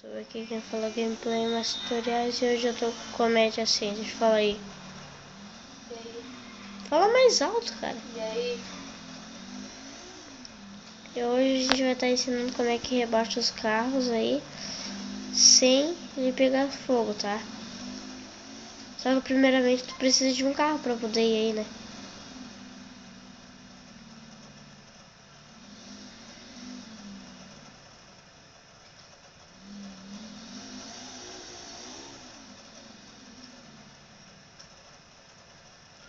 Tô aqui quem fala gameplay mais tutoriais e hoje eu tô com comédia assim, deixa eu falar aí. E aí? Fala mais alto, cara. E aí? E hoje a gente vai estar ensinando como é que rebaixa os carros aí sem ele pegar fogo, tá? Só que primeiramente tu precisa de um carro pra poder ir aí, né?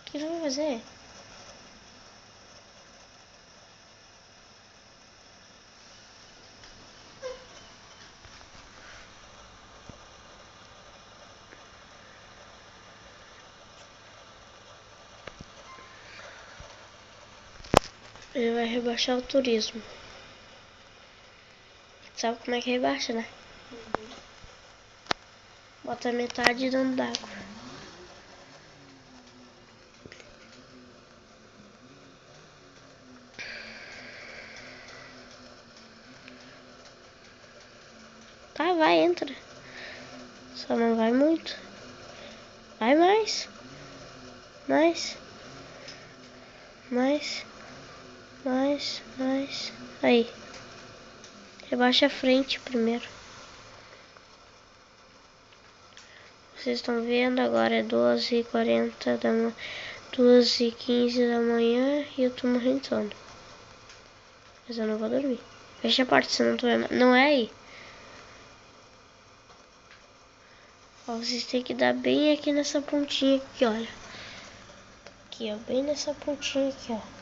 O que tu vai fazer? Ele vai rebaixar o turismo. Sabe como é que rebaixa, né? Bota metade dentro d'água. Tá, vai, entra. Só não vai muito. Vai mais. Mais. Mais. Aí. Rebaixa a frente primeiro. Vocês estão vendo, agora é 2h40 da manhã, 2h15 da manhã e eu tô morrendo de sono. Mas eu não vou dormir. Fecha a porta, senão tu vai... Não é aí. Ó, vocês têm que dar bem aqui nessa pontinha aqui, olha. Aqui, ó, bem nessa pontinha aqui, ó.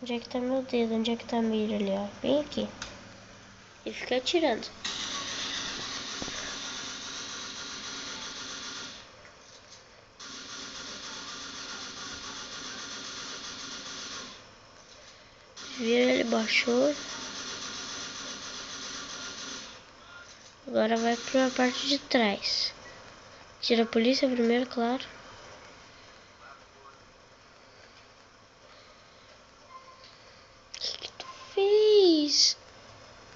Onde é que tá meu dedo? Onde é que tá a mira ali, ó? Bem aqui. E fica atirando. Vira, ele baixou. Agora vai pra parte de trás. Tira a polícia primeiro, claro. O que tu fez?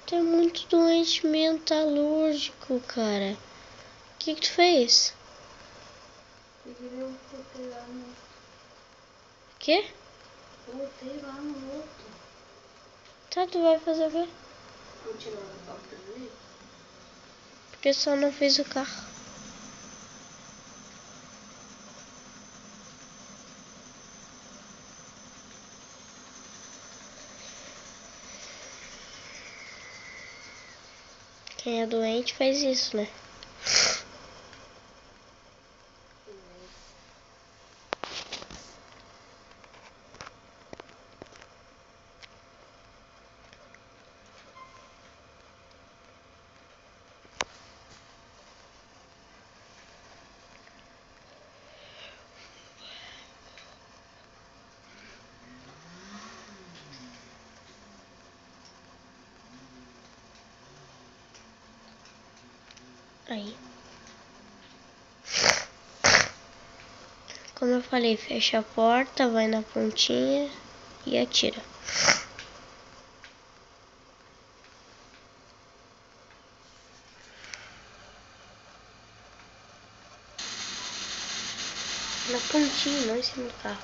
Tu é muito doente mentalúrgico, cara. O que tu fez? Eu voltei lá no... O quê? Voltei lá no outro. Tá, tu vai fazer o quê? Continuar a porta dele? Porque só não fez o carro. Quem é doente faz isso, né? Aí. Como eu falei, fecha a porta, vai na pontinha e atira. Na pontinha, não em cima do carro.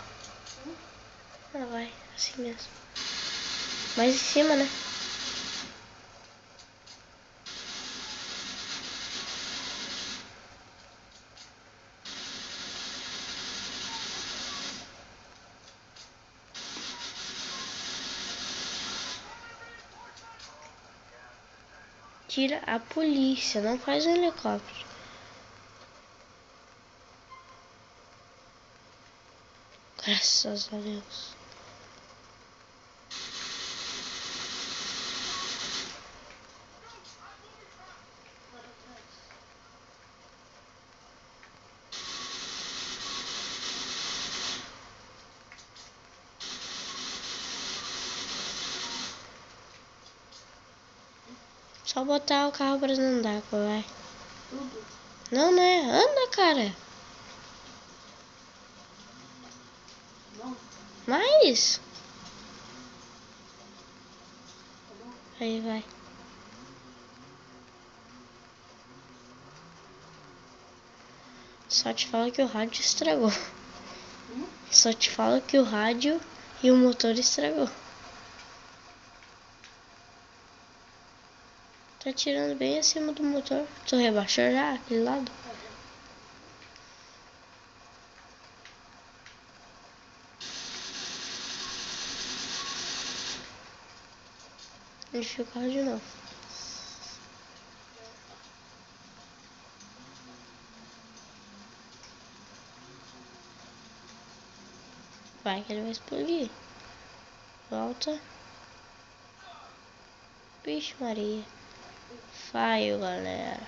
Ah, vai, assim mesmo. Mais em cima, né? Tira a polícia, não faz um helicóptero. Graças a Deus. Só botar o carro pra dentro d'água, vai. Tudo? Não, né? Anda, cara. Não? Mais. Tá bom? Aí, vai. Só te falo que o rádio estragou. Só te falo que o rádio e o motor estragou. Tá tirando bem acima do motor. Tu rebaixou já aquele lado? Enfia o carro de novo. Vai que ele vai explodir. Volta. Vixe Maria. Falho, galera.